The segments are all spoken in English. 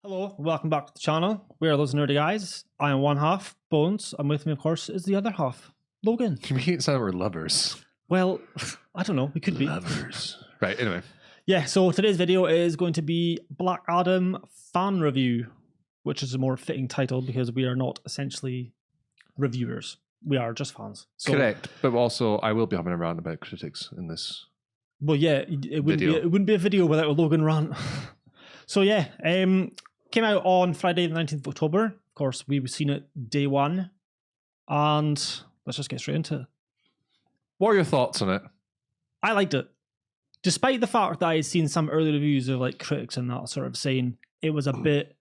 Hello, welcome back to the channel. We are those nerdy guys. I am one half, Bones, and with me, of course, is the other half, Logan. Can we make it sound like we're lovers? Well, I don't know. We could be Lovers. Right, anyway. Yeah, so today's video is going to be Black Adam fan review, which is a more fitting title because we are not essentially reviewers. We are just fans. So, correct, but also I will be having a rant about critics in this. Well, yeah, it wouldn't be a video without a Logan rant. So yeah, came out on Friday the 19th of October. Of course, we've seen it day one. And let's just get straight into it. What are your thoughts on it? I liked it. Despite the fact that I had seen some early reviews of like critics and that sort of saying it was a bit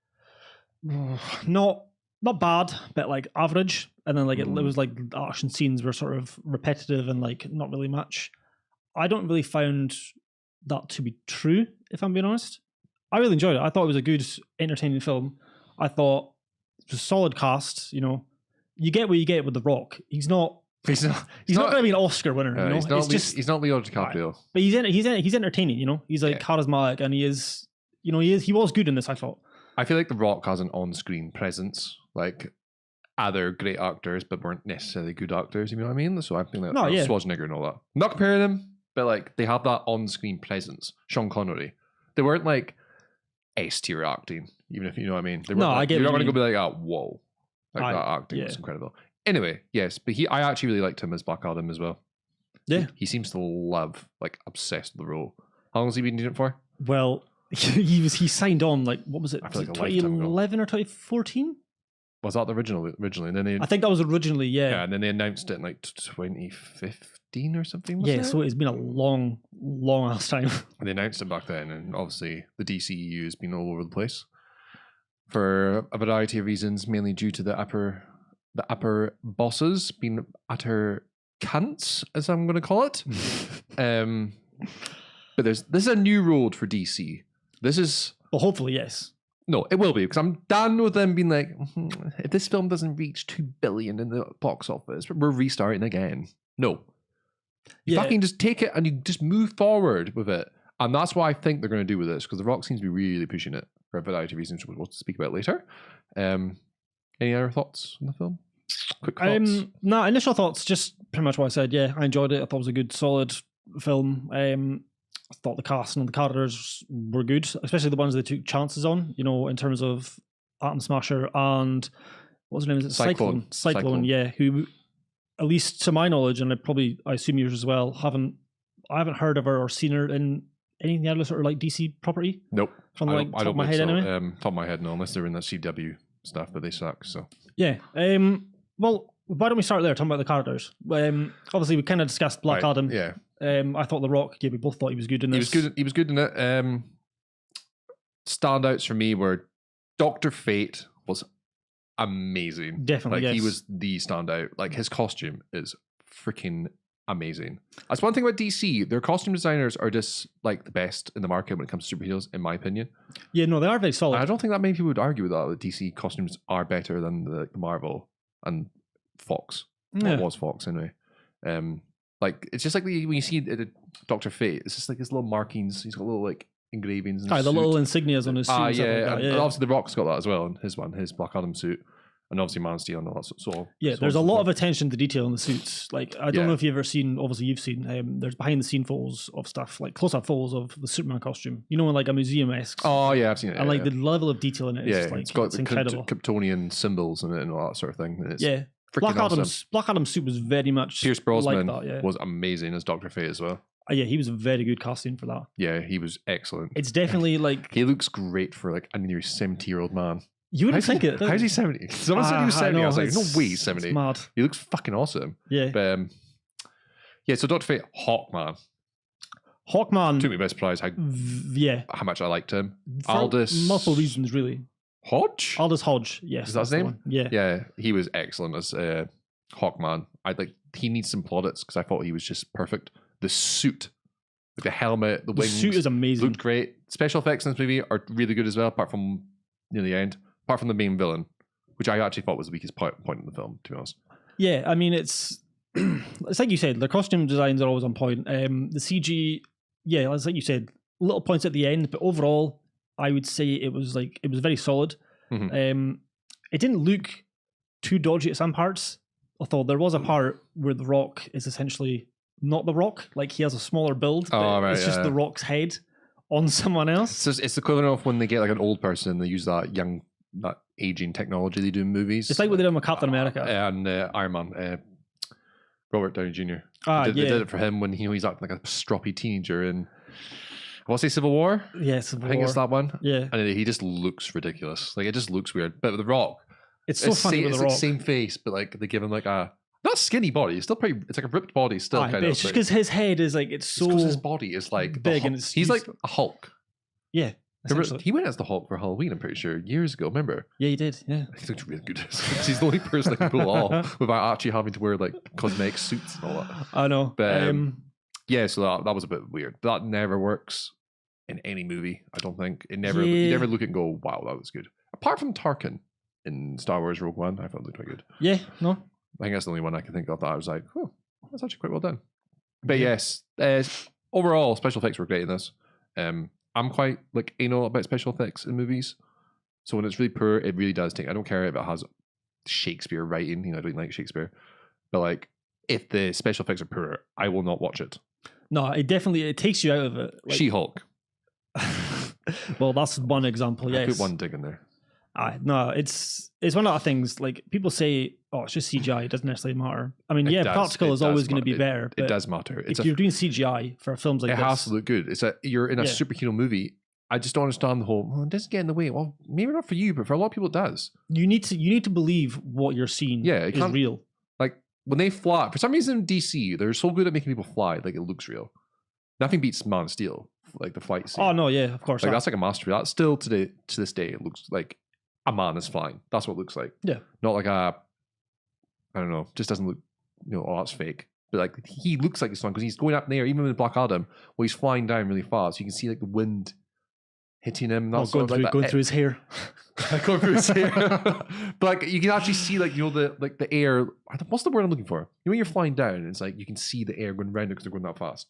not bad, but like average. And then like it was like the action scenes were sort of repetitive and like not really much. I don't really found that to be true, if I'm being honest. I really enjoyed it. I thought it was a good, entertaining film. I thought it was a solid cast. You know, you get what you get with The Rock. He's not going to be an Oscar winner. You know? He's not Leonardo DiCaprio. But he's entertaining. You know, he's like charismatic, and he was good in this. I thought. I feel like The Rock has an on-screen presence. Like, they're great actors, but weren't necessarily good actors. You know what I mean? So I think that Schwarzenegger and all that. I'm not comparing them, but like they have that on-screen presence. Sean Connery. They weren't like S-tier acting, even if you know what I mean. You're not going to go be like, oh, whoa, like that acting was incredible. Anyway, yes, but I actually really liked him as Black Adam as well. Yeah, he seems to love, like, obsessed with the role. How long has he been doing it for? Well, he signed on like what was it? Was it 2011 or 2014? Was that the originally? And then I think that was originally, yeah. And then they announced it in like 2015 or something. So it's been a long ass time. And they announced it back then, and obviously the DCEU has been all over the place for a variety of reasons, mainly due to the upper bosses being utter cunts, as I'm going to call it. But this is a new road for DC. This is hopefully yes. No, it will be, because I'm done with them being like, if this film doesn't reach $2 billion in the box office, we're restarting again. No. You fucking just take it and you just move forward with it. And that's what I think they're going to do with this, because The Rock seems to be really pushing it for a variety of reasons we'll speak about later. Any other thoughts on the film? Quick thoughts? Initial thoughts, just pretty much what I said. Yeah, I enjoyed it. I thought it was a good, solid film. I thought the cast and the characters were good, especially the ones they took chances on, you know, in terms of Atom Smasher and what's her name? Is it Cyclone, yeah, who, at least to my knowledge, and I assume yours as well, I haven't heard of her or seen her in anything other sort of like DC property. Nope. From like top of my head anyway. Top of my head, no, unless they're in the CW stuff, but they suck, so. Yeah. Well, why don't we start there, talking about the characters? Obviously, we kind of discussed Black Adam. Yeah. I thought The Rock, we both thought he was good in this. He was good in it. Standouts for me were Dr. Fate was amazing. Definitely, like, he was the standout. Like, his costume is freaking amazing. That's one thing about DC. Their costume designers are just like the best in the market when it comes to superheroes, in my opinion. Yeah, no, they are very solid. I don't think that many people would argue with that. The DC costumes are better than the Marvel and Fox. Yeah. What was Fox anyway? Like, it's just like when you see Dr. Fate, it's just like his little markings. He's got little like engravings. In his the little insignias on his suit. And obviously the Rock's got that as well in his Black Adam suit, and obviously Man of Steel and all that. There's a lot of attention to detail in the suits. Like, I don't know if you've ever seen. Obviously, you've seen. There's behind the scene photos of stuff, like close up photos of the Superman costume. You know, in like a museum-esque. Oh yeah, I've seen it. And like the level of detail in it is like, it's got it's incredible. Kryptonian symbols in it and all that sort of thing. And it's Black awesome. Adam's suit was very much Pierce Brosnan like that, was amazing as Dr. Fate as well. He was a very good casting for that. Yeah, he was excellent. It's definitely like he looks great for like a nearly 70-year-old man. You wouldn't think it. How's he 70? Someone said he was 70. I was like, no way, he's 70. It's mad. He looks fucking awesome. Yeah. But, so Dr. Fate, Hawkman took me by surprise how much I liked him. For Aldous multiple reasons, really. Aldous Hodge, yes. Is that his name? Yeah, he was excellent as Hawkman. He needs some plaudits because I thought he was just perfect. The suit, like the helmet, the wings, suit is amazing. Looked great. Special effects in this movie are really good as well, apart from near the end. Apart from the main villain, which I actually thought was the weakest point in the film, to be honest. Yeah, I mean, it's like you said, the costume designs are always on point. The CG, it's like you said, little points at the end, but overall, I would say it was very solid. Mm-hmm. It didn't look too dodgy at some parts, although there was a part where the Rock is essentially not the Rock. Like, he has a smaller build, but it's just the Rock's head on someone else. So it's the equivalent of when they get like an old person and they use that aging technology they do in movies. It's like what they did with Captain America and Iron Man. Robert Downey Jr. They did it for him when he's acting like a stroppy teenager in, what's it, Civil War? Yeah, Civil War. I think it's that one. Yeah. And he just looks ridiculous. Like, it just looks weird. But with The Rock, it's so funny with The Rock. It's the same face, but like they give him like a not skinny body. It's still pretty. It's like a ripped body still. Kind of. It's just because his head is like because his body is like big and he's like a Hulk. Yeah. He went as the Hulk for Halloween, I'm pretty sure, years ago. Remember? Yeah, he did. Yeah, he looked really good. He's the only person that can pull it off without actually having to wear like cosmetic suits and all that. I know. But yeah, so that was a bit weird. That never works in any movie. I don't think it never. You never look at and go, "Wow, that was good." Apart from Tarkin in Star Wars Rogue One, I thought it looked quite good. Yeah, no, I think that's the only one I can think of that I was like, "Oh, that's actually quite well done." But yes, overall special effects were great in this. I'm quite like anal about special effects in movies. So when it's really poor, it really does take. I don't care if it has Shakespeare writing. I don't like Shakespeare, but like if the special effects are poor, I will not watch it. No, it takes you out of it. Like, She-Hulk. Well, that's one example. Yes, I put one dig in there. No, it's one of the things. Like, people say, "Oh, it's just CGI. It doesn't necessarily matter." I mean, practical is always going to be better. It does matter. If you're doing CGI for films like this, it has to look good. You're in a superhero movie. I just don't understand the whole. Well, it doesn't get in the way. Well, maybe not for you, but for a lot of people, it does. You need to believe what you're seeing. Yeah, it is real. Like when they fly, for some reason, DC they're so good at making people fly. Like, it looks real. Nothing beats Man of Steel. Like the flight scene. Oh no, yeah, of course. Like that's like a mastery. That still to this day, it looks like a man is flying. That's what it looks like. Yeah. Not like I don't know, just doesn't look, oh, that's fake. But like, he looks like he's flying because he's going up in the air, even with Black Adam, where he's flying down really fast. You can see like the wind hitting him. Going through his hair. Going through his hair. But like, you can actually see like, the air. What's the word I'm looking for? When you're flying down, it's like you can see the air going around it because they're going that fast.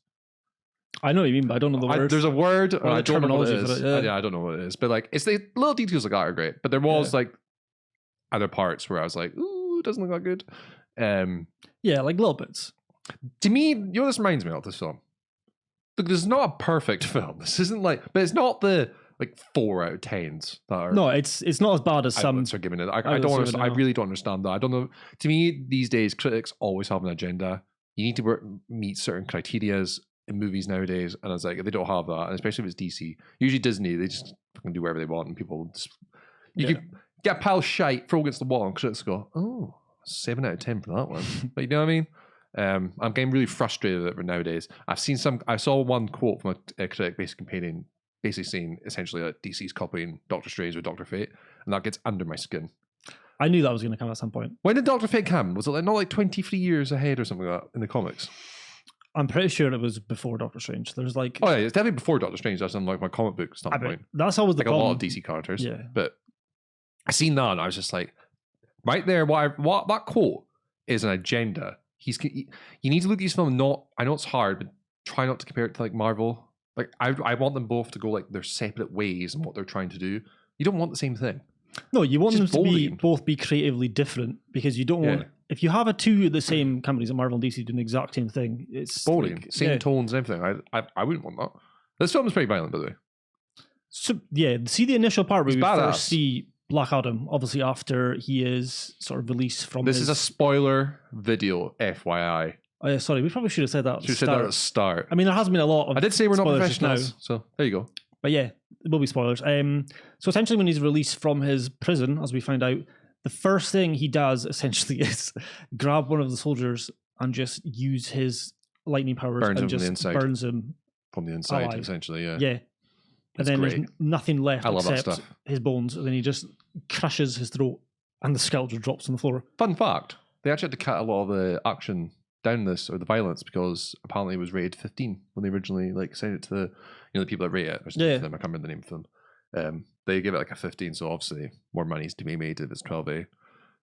I know what you mean, but I don't know the word. There's a word, or I don't know what it is. Yeah. I don't know what it is. But like, it's the little details like that are great. But there was like other parts where I was like, ooh, it doesn't look that good. Yeah, like little bits. To me, this reminds me of this film. Look, this is not a perfect film. This isn't like, but it's not the like 4 out of 10s that are. No, it's not as bad as some. Are giving it. I don't understand. I really don't understand that. I don't know. To me, these days, critics always have an agenda. You need to meet certain criterias in movies nowadays, and it's like if they don't have that, and especially if it's DC, usually Disney, they just fucking do whatever they want, and people just could get a pile of shite, throw against the wall, and critics go, "Oh, 7 out of 10 for that one." But you know what I mean? I'm getting really frustrated with it nowadays. I saw one quote from a critic basically saying essentially that DC's copying Doctor Strange with Doctor Fate, and that gets under my skin. I knew that was going to come at some point. When did Doctor Fate come? Was it not like 23 years ahead or something like that in the comics? I'm pretty sure it was before Doctor Strange. There's like... Oh yeah, it's definitely before Doctor Strange. That's on like my comic book standpoint. That's always the like problem. A lot of DC characters. Yeah. But I seen that and I was just like, right there, what that quote is an agenda. You need to look at these films, I know it's hard, but try not to compare it to like Marvel. Like I want them both to go like their separate ways and what they're trying to do. You don't want the same thing. No, you want them to both be creatively different, because you don't want... If you have two of the same companies, like Marvel and DC, doing the exact same thing, it's boring. Like, same tones and everything. I wouldn't want that. This film is pretty violent, by the way. So yeah, see the initial part where we badass. first see Black Adam, obviously after he is sort of released from This is a spoiler video, FYI. Oh yeah, sorry, we probably should have said that. Should have said that at the start. I mean, there has been a lot of... I did say we're not professionals, so there you go. But yeah, it will be spoilers. So essentially when he's released from his prison, as we find out, the first thing he does essentially is grab one of the soldiers and just use his lightning powers and just burns him from the inside, alive. Essentially, yeah. Yeah. And then there's nothing left except his bones, and then he just crushes his throat and the skeleton drops on the floor. Fun fact, they actually had to cut a lot of the action down this, or the violence, because apparently it was rated 15 when they originally sent it to the people that rate it. I can't remember the name of them. They give it like a 15, so obviously more money's to be made if it's 12A.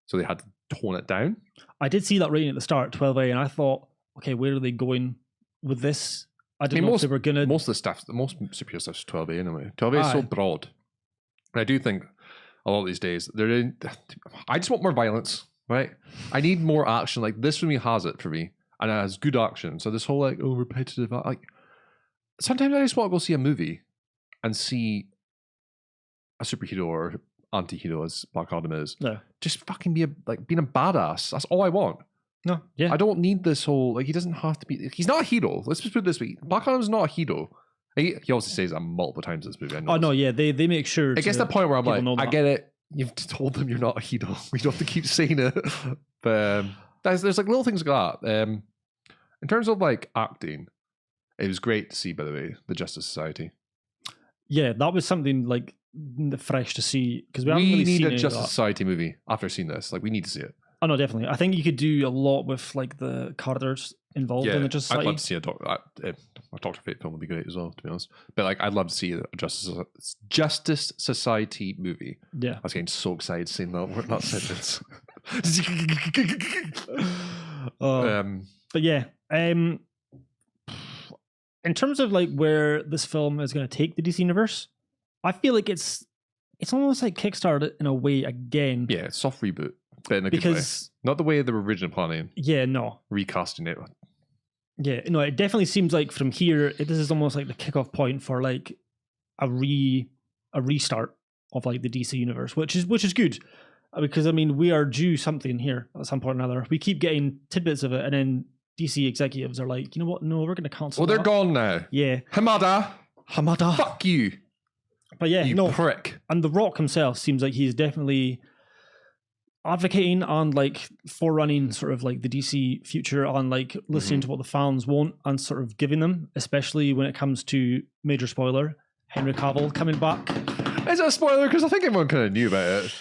So they had to tone it down. I did see that rating at the start, 12A, and I thought, okay, where are they going with this? I didn't know if they were going to... Most superhero stuff is 12A anyway. 12A is so broad. And I do think a lot of these days, I just want more violence, right? I need more action. Like, this for me has it for me. And it has good action. So this whole, like, repetitive... Like, sometimes I just want to go see a movie and see a superhero or anti-hero, as Black Adam is. No. Just fucking being a badass. That's all I want. No, yeah. I don't need this whole, like, he doesn't have to be, he's not a hero. Let's just put it this way. Black Adam's not a hero. He also says that multiple times in this movie. Oh, no, yeah. They make sure. It gets to the point where I'm like, I get it. You've told them you're not a hero. We don't have to keep saying it. But there's like little things like that. In terms of like acting, it was great to see, by the way, the Justice Society. Yeah, that was something like fresh to see. Because we need a Justice Society movie after seeing this. Like, we need to see it. Oh no, definitely. I think you could do a lot with like the characters involved in the Justice Society. I'd love to see a Doctor Fate film would be great as well, to be honest. But like, I'd love to see a Justice Society movie. Yeah, I was getting so excited seeing that sentence. But yeah, in terms of like where this film is going to take the DC universe, I feel like it's almost like Kickstarter in a way again. Yeah, soft reboot. But in a good way. Not the way they were originally planning. Yeah, no. Recasting it. Yeah, no, it definitely seems like from here, this is almost like the kickoff point for like a restart of like the DC universe, which is good. Because, I mean, we are due something here at some point or another. We keep getting tidbits of it, and then DC executives are like, you know what? No, we're going to cancel they're gone now. Yeah. Hamada. Fuck you. But yeah, you prick. And The Rock himself seems like he's definitely advocating on like forerunning sort of like the DC future, on like listening to what the fans want and sort of giving them, especially when it comes to major spoiler, Henry Cavill coming back. Is that a spoiler? Because I think everyone kind of knew about it.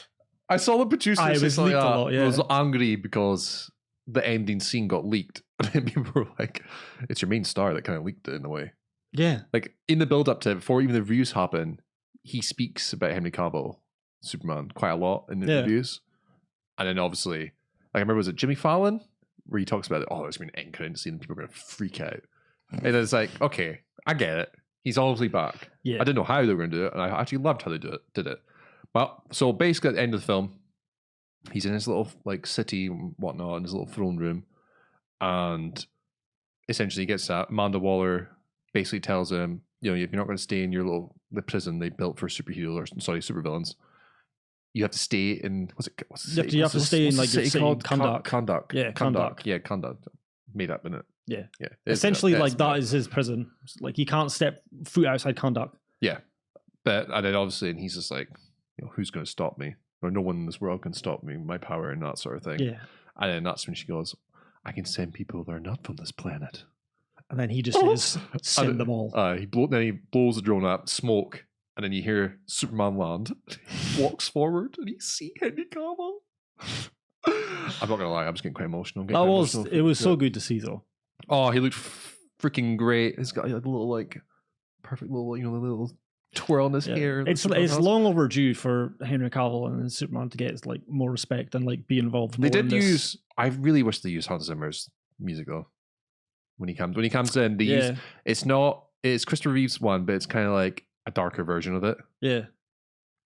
I saw the producers was angry because the ending scene got leaked. And then people were like, it's your main star that kind of leaked it in a way. Yeah. Like in the build up to it, before even the reviews happen, he speaks about Henry Cavill, Superman, quite a lot in the reviews. And then obviously, like, I remember, was it Jimmy Fallon? Where he talks about it, there's been an end credit scene and people are going to freak out. And it's like, okay, I get it. He's obviously back. Yeah. I didn't know how they were going to do it, and I actually loved how they did it. Well, so basically at the end of the film, he's in his little like city and whatnot, in his little throne room, and essentially he gets that. Amanda Waller basically tells him, if you're not going to stay in the prison they built for supervillains, you have to stay in. You have to stay in like the city called Conduct. Yeah, Conduct. Yeah, Conduct. Made up, innit? Yeah. Essentially, like that is his prison. Like he can't step foot outside Conduct. Yeah, and then obviously, and he's just like, who's going to stop me? Or no one in this world can stop me. My power and that sort of thing. Yeah. And then that's when she goes, I can send people that are not from this planet. And then he just says, send them all. Then he blows the drone up, smoke. And then you hear Superman land. He walks forward and you see Henry Cavill. I'm not gonna lie, I'm just getting quite emotional. It was so good to see though. Oh, he looked freaking great. He's got a little like perfect little, little twirl in his hair. It's long overdue for Henry Cavill and Superman to get like more respect and like be involved more. They did use. I really wish they used Hans Zimmer's music though. When he comes in, they use. It's Christopher Reeve's one, but it's kind of like a darker version of it. Yeah.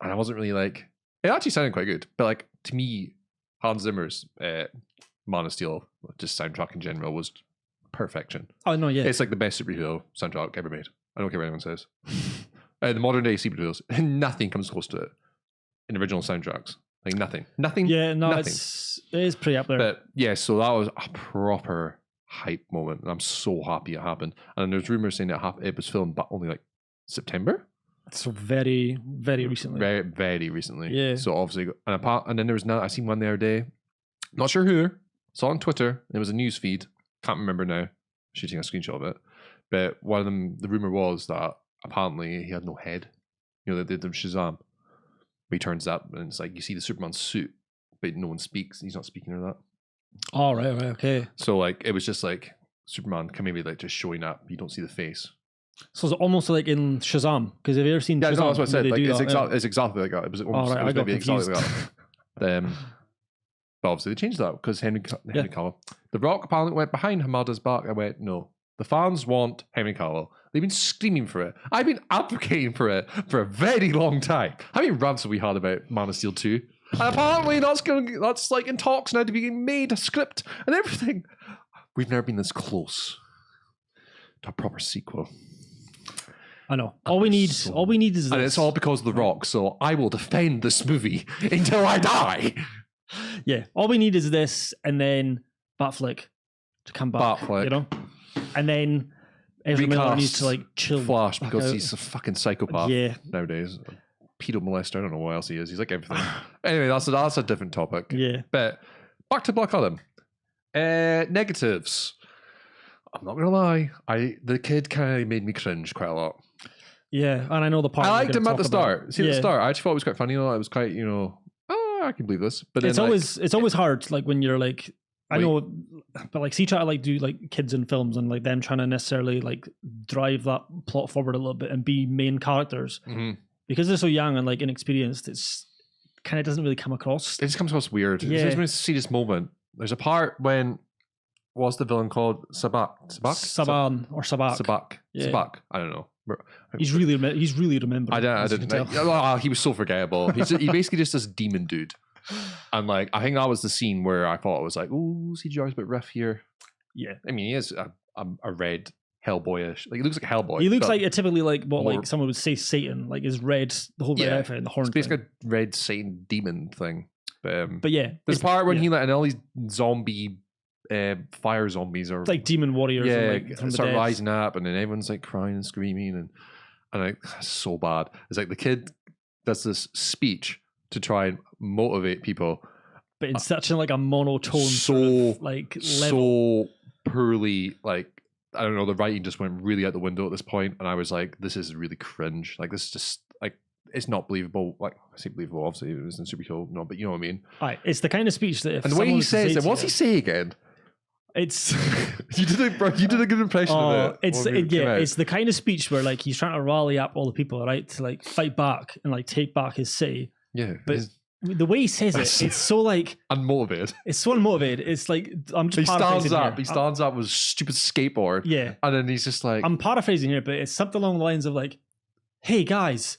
And I wasn't really like, it actually sounded quite good. But like, to me, Hans Zimmer's Man of Steel, just soundtrack in general, was perfection. Oh, no, yeah. It's like the best superhero soundtrack ever made. I don't care what anyone says. The modern day superheroes, nothing comes close to it in original soundtracks. Like nothing. Yeah, no, nothing. It is pretty up there. But yeah, so that was a proper hype moment. And I'm so happy it happened. And there's rumors saying it was filmed but only like September. So very, very recently. Very, very recently. Yeah. So obviously, and then there was I seen one the other day. Not sure who. Saw on Twitter. It was a news feed. Can't remember now. Shooting a screenshot of it. But one of them, the rumor was that apparently he had no head. They did Shazam. But he turns up and it's like you see the Superman suit, but no one speaks. He's not speaking or that. Oh, right, okay. So like it was just like Superman maybe like just showing up. You don't see the face. So it's almost like in Shazam, because have you ever seen Shazam? Yeah, no, that's what I said. Like, it's exactly like that. It was almost maybe exactly like that. But obviously they changed that because Henry Cavill. The Rock apparently went behind Hamada's back. I went, no, The fans want Henry Cavill. They've been screaming for it. I've been advocating for it for a very long time. How many rants have we had about Man of Steel 2? And apparently that's like in talks now to be made, a script and everything. We've never been this close to a proper sequel. I know. All we need is this. And it's all because of The Rock, so I will defend this movie until I die. Yeah. All we need is this, and then Batfleck to come back. Batfleck. You know? And then Ezra Miller needs to like chill. Flash, because he's a fucking psychopath nowadays. Pedo molester, I don't know what else he is. He's like everything. Anyway, that's a different topic. Yeah. But back to Black Adam. Negatives. I'm not gonna lie. The kid kind of made me cringe quite a lot. Yeah, and I know the part. I liked him at the start. See, at the start, I actually thought it was quite funny. You know, it was quite, I can believe this. But it's always hard. Like when you're like, I know, but like, try to like do like kids in films and like them trying to necessarily like drive that plot forward a little bit and be main characters. Mm-hmm. Because they're so young and like inexperienced, it's kind of doesn't really come across. It just comes across weird. Yeah. It's a serious moment. There's a part when, what's the villain called? Sabak? Saban or Sabak. Sabak. Yeah. Sabak. I don't know. He's really remembered. I didn't. He was so forgettable. He basically just this demon dude. And like, I think that was the scene where I thought it was like, ooh, CGI's a bit rough here. Yeah. I mean, he is a red Hellboyish. Like, he looks like Hellboy. He looks like typically like what like someone would say Satan, like his red, the whole red outfit and the horn. It's basically a red Satan demon thing. But yeah, there's a part when he and all these zombie fire zombies are like demon warriors. Yeah, and, like, start rising up, and then everyone's like crying and screaming, and like, that's so bad. It's like the kid does this speech to try and motivate people, but in such a like a monotone, so sort of, like level. So poorly, like, I don't know, the writing just went really out the window at this point, and I was like, this is really cringe. Like, this is just like, it's not believable. Like, I say believable, obviously it was in superhero, no, but you know what I mean. Right, it's the kind of speech that if and the way he says it, what's he say again? It's you did a good impression of it. It's the kind of speech where like he's trying to rally up all the people, right, to like fight back and like take back his city. Yeah, but the way he says it, it's so like unmotivated. It's so unmotivated. It's like I'm just. He stands up with a stupid skateboard. Yeah, and then he's just like, I'm paraphrasing here, but it's something along the lines of like, "Hey guys,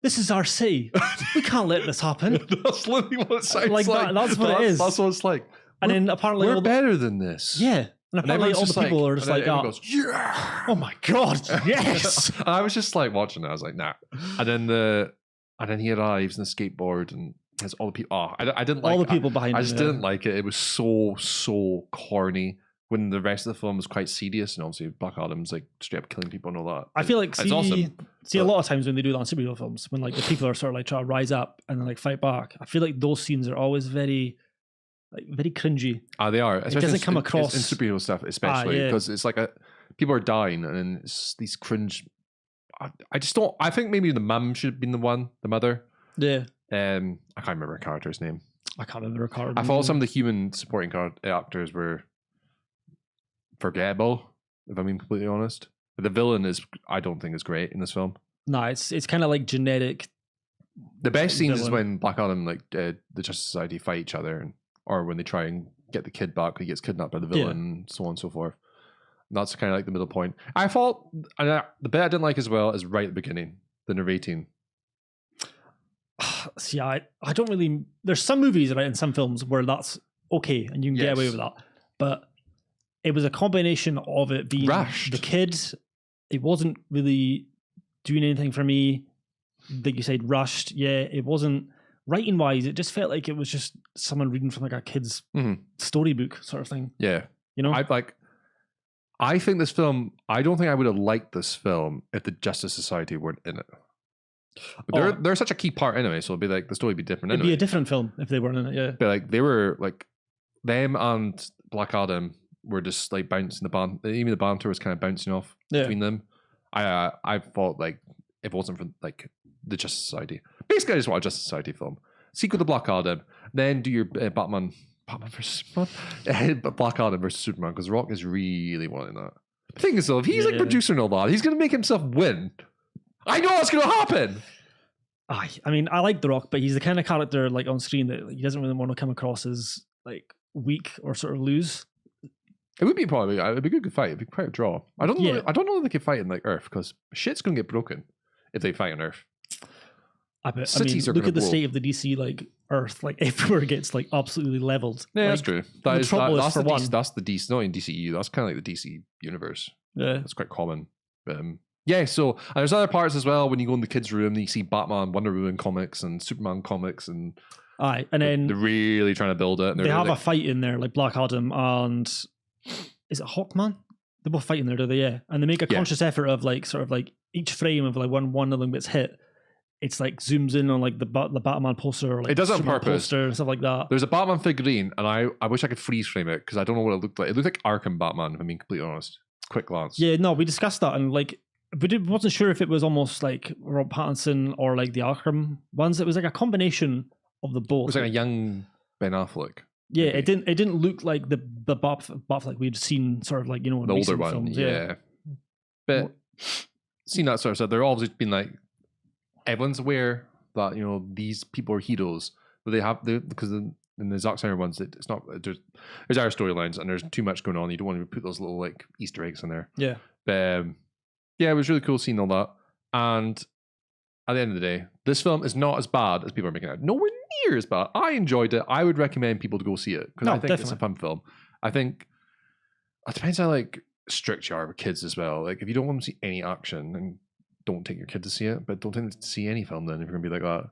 this is our city. We can't let this happen." That's literally what it sounds like. That's what it is. That's what it's like. And then apparently we're better than this. Yeah. And apparently all the people are just like, goes, yeah. Oh my God, yes. And I was just like watching it. I was like, nah. And then he arrives in the skateboard and has all the people. Oh, I didn't like all the people behind him. I just didn't like it. It was so corny when the rest of the film was quite serious. And obviously Black Adam's like straight up killing people and all that. I feel like, awesome, a lot of times when they do that on superhero films, when like the people are sort of like trying to rise up and then like fight back, I feel like those scenes are always very cringy. They are. It doesn't come across in superhero stuff, especially because it's like people are dying and then it's these cringe. I just don't. I think maybe the mum should have been the mother. Yeah. I can't remember her character's name. I can't remember her character. I thought some of the human supporting actors were forgettable, if I'm being completely honest. But the villain I don't think is great in this film. No, it's kind of like generic. The best scenes is when Black Adam the Justice Society fight each other, or when they try and get the kid back, he gets kidnapped by the villain, and so on and so forth. And that's kind of like the middle point. I thought, and the bit I didn't like as well is right at the beginning, the narrating. See, I don't really. There's some movies, right, in some films where that's okay and you can get away with that, but it was a combination of it being rushed. The kid, it wasn't really doing anything for me. Like you said, rushed. Yeah, it wasn't writing wise. It just felt like it was just someone reading from like a kid's storybook sort of thing. Yeah, you know, I think this film. I don't think I would have liked this film if the Justice Society weren't in it. But they're such a key part anyway, so it'd be like the story would be different. It'd be a different film if they weren't in it. Yeah, but like they were like them and Black Adam were just like bouncing the band. Even the banter was kind of bouncing off between them. I thought like if it wasn't for like the Justice Society, basically I just want a Justice Society film. Sequel to Black Adam, then do your Batman versus Superman, Black Adam versus Superman, because Rock is really wanting that. The thing is though, if he's like producer and all that, he's gonna make himself win. I know what's gonna happen. I mean, I like The Rock, but he's the kind of character like on screen that he doesn't really want to come across as like weak or sort of lose. It would be probably. It'd be a good fight. It'd be quite a draw. I don't know. I don't know if they could fight in like Earth because shit's gonna get broken if they fight on Earth. Cities are look at the state of the DC like Earth. Like everywhere gets like absolutely leveled. Yeah, like, that's true. That's the DC. Not in DCEU. That's kind of like the DC universe. Yeah, that's quite common. Yeah. So there's other parts as well. When you go in the kids' room, you see Batman, Wonder Woman comics, and Superman comics, and then they're really trying to build it. And they have a fight in there, like Black Adam and is it Hawkman? They both fight in there, do they? Yeah, and they make a conscious effort of like sort of like each frame of like one of them gets hit. It's like zooms in on like the Batman poster, or like it does it on purpose, poster and stuff like that. There's a Batman figurine, and I wish I could freeze frame it because I don't know what it looked like. It looked like Arkham Batman, if I'm being completely honest. Quick glance. Yeah, no, we discussed that, and like, but it wasn't sure if it was almost like Rob Pattinson or like the Arkham ones. It was like a combination of the both. It was like a young Ben Affleck. Yeah, maybe. It didn't look like the Batfleck we'd seen sort of like, you know, in the older one. films. Yeah. But seeing that sort of stuff, they're always been like, everyone's aware that, you know, these people are heroes, but because in the Zack Snyder ones, it's not, there's our storylines and there's too much going on. You don't want to put those little like Easter eggs in there. Yeah. But yeah, it was really cool seeing all that. And at the end of the day, this film is not as bad as people are making it out. Nowhere near as bad. I enjoyed it. I would recommend people to go see it because I think definitely. It's a fun film. I think it depends how like strict you are with kids as well. Like if you don't want to see any action, then don't take your kid to see it. But don't take them to see any film then if you're gonna be like that.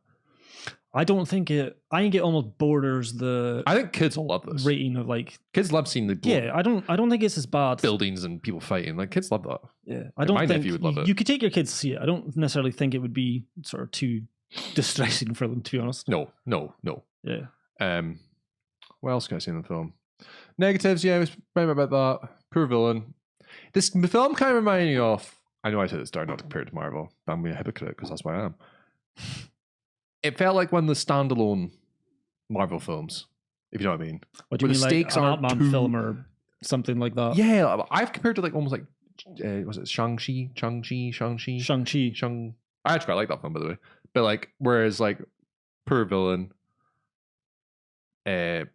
I think it almost borders the. I think kids will love this rating of like kids love seeing the. Yeah, I don't think it's as bad. Buildings and people fighting, like kids love that. Yeah, I don't think nephew would love it. You could take your kids to see it. I don't necessarily think it would be sort of too distressing for them, to be honest. No. Yeah. What else can I say in the film? Negatives, yeah, I was right about that. Poor villain. This film kind of reminded me of. I know I said at the start not to compare it to Marvel, but I'm being a hypocrite because that's what I am. It felt like one of the standalone Marvel films, if you know what I mean. What do you mean, the stakes like an Ant-Man film or something like that? Yeah, I've compared to like almost like was it Shang-Chi? I actually quite like that film, by the way. But like, whereas like poor villain, some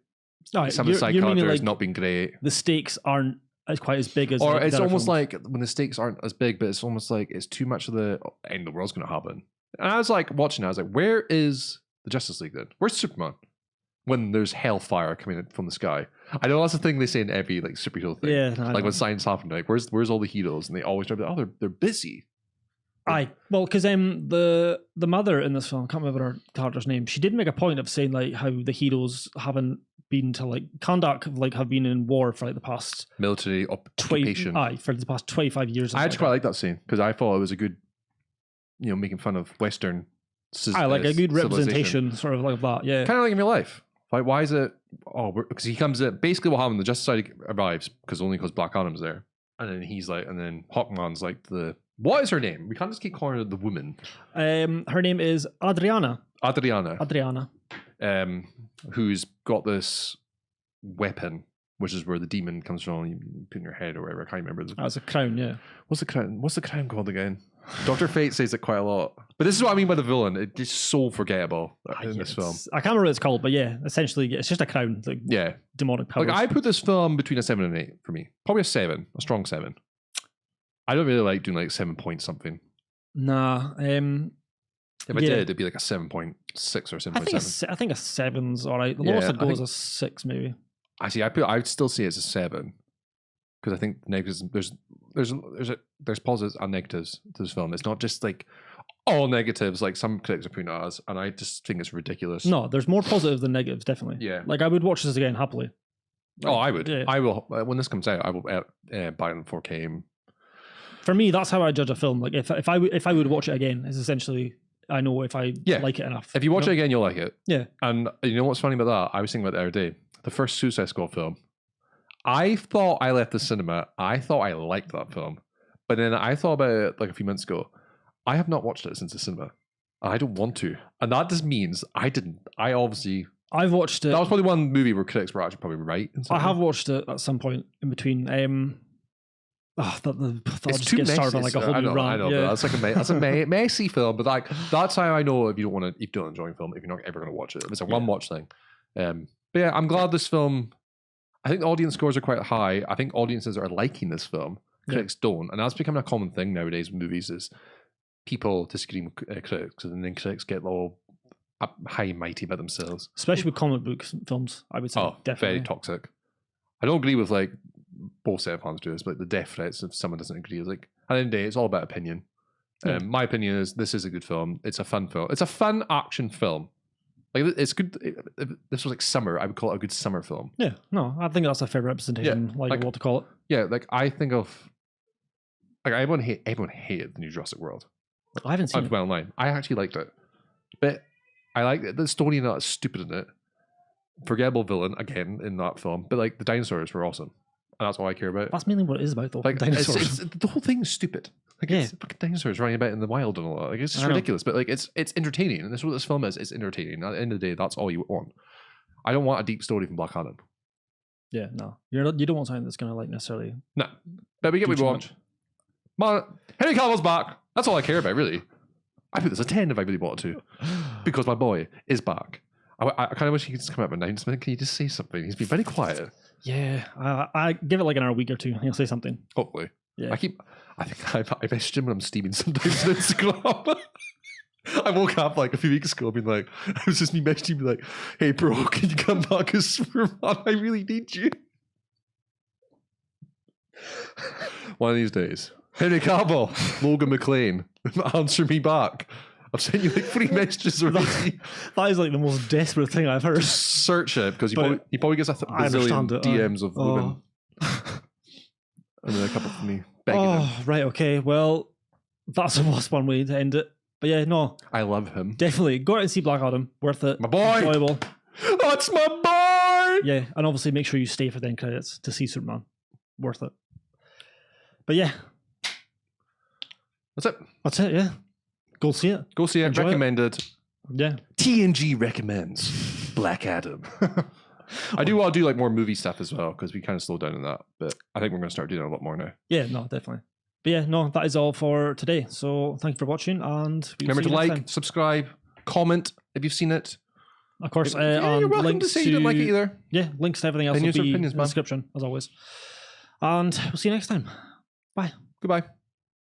of the side characters like, not being great. The stakes aren't as quite as big as. Or like, it's almost like when the stakes aren't as big, but it's almost like it's too much of the end of the world's going to happen. And I was like watching it, I was like, where is the Justice League then? Where's Superman? When there's hellfire coming from the sky. I know that's the thing they say in every like superhero thing. Yeah, like when science happened, like where's all the heroes? And they always try to be like, they're busy. Well, because the mother in this film, I can't remember her character's name. She did make a point of saying like how the heroes haven't been to like Kandak, like have been in war for like the past military occupation. For the past 25 years. I actually quite like that scene because I thought it was a good, you know, making fun of Western. Like a good representation, sort of like that. Yeah, kind of like in real life. Like, why is it? Oh, because he comes in. Basically, what happened? The Justice Society arrives because Black Adam's there, and then he's like, and then Hawkman's like what is her name? We can't just keep calling her the woman. Her name is Adriana. Who's got this weapon, which is where the demon comes from. You put in your head or whatever. I can't remember. It's a crown. Yeah. What's the crown? What's the crown called again? Dr. Fate says it quite a lot. But this is what I mean by the villain. It's just so forgettable in this film. I can't remember what it's called, but yeah, essentially, it's just a crown. Like demonic powers. Like, I put this film between a 7 and an 8 for me. Probably a 7, a strong 7. I don't really like doing like 7 point something. Nah. If I did, it'd be like a 7.6 or 7.7. I think a 7's all right. The lowest I'd go is a 6, maybe. I'd still say it's a 7 because I think negatives. There's positives and negatives to this film. It's not just like all negatives like some critics are putting it as, and I just think it's ridiculous. No, there's more positives than negatives, definitely. Yeah, like I would watch this again happily. Oh, I would. Yeah. I will when this comes out. I will buy it in 4K. For me, that's how I judge a film. Like if I would watch it again, is essentially I know if I like it enough. If you watch it again, you'll like it. Yeah. And you know what's funny about that? I was thinking about it the other day. The first Suicide Squad film. I thought I left the cinema. I thought I liked that film. But then I thought about it like a few months ago. I have not watched it since the cinema. I don't want to. And that just means I didn't. I've watched it. That was probably one movie where critics were actually probably right. I have watched it at some point in between. I'll just too get started on like a whole new rant. I know, but that's a messy film. But like that's how I know if you don't enjoy a film, if you're not ever going to watch it. It's a one watch thing. But yeah, I'm glad this film. I think the audience scores are quite high. I think audiences are liking this film. Critics don't. And that's becoming a common thing nowadays in movies is people disagree with critics and then critics get all high and mighty about themselves. Especially with comic book films, I would say. Oh, definitely. Very toxic. I don't agree with like both set of fans do this, but the death threats if someone doesn't agree. It's like at the end of the day, it's all about opinion. Yeah. My opinion is this is a good film. It's a fun film. It's a fun action film. Like it's good. If this was like summer, I would call it a good summer film. Yeah, no, I think that's a fair representation, like what to call it. Yeah, like I think of like everyone hated the new Jurassic World. I haven't seen it. Well, online. I actually liked it, but I like the story not stupid in it. Forgettable villain again in that film, but like the dinosaurs were awesome, and that's all I care about. That's mainly what it is about, though. Like dinosaurs. The whole thing is stupid. Like it's fucking dinosaurs running about in the wild and all that. Like it's just ridiculous, but like it's entertaining, and this is what this film is. It's entertaining. At the end of the day, that's all you want. I don't want a deep story from Black Adam. Yeah, no, you don't want something that's gonna like necessarily. No, but we get what we want. Man, Henry Cavill's back. That's all I care about, really. I put this a 10 if I really wanted to, because my boy is back. I kind of wish he could just come out with an announcement. Can you just say something? He's been very quiet. Yeah, I give it like another week or two. He'll say something. Hopefully. Yeah. I think I messaged him when I'm steaming sometimes on Instagram. I woke up like a few weeks ago being like, it was just me messaging me like, hey bro, can you come back as Superman? I really need you. One of these days. Henry Cavill, Logan McLean, answer me back. I've sent you like 3 messages already. That is like the most desperate thing I've heard. Just search it because he probably gets a bazillion DMs of Logan. And then a couple from me begging him. Right, okay. Well, that's a most fun way to end it. But yeah, no. I love him. Definitely. Go out and see Black Adam. Worth it. My boy. Enjoyable. That's my boy. Yeah, and obviously make sure you stay for the end credits to see Superman. Worth it. But yeah. That's it, yeah. Go see it. Go see it. Enjoy recommended. It. Yeah. TNG recommends Black Adam. I do want to do like more movie stuff as well because we kind of slowed down on that, but I think we're going to start doing it a lot more now. Yeah, no, definitely. But yeah, no, that is all for today. So thank you for watching, and remember to like, subscribe, comment if you've seen it. Of course, you're welcome to say you didn't like it either. Yeah, links to everything else will be in the description as always. And we'll see you next time. Bye. Goodbye.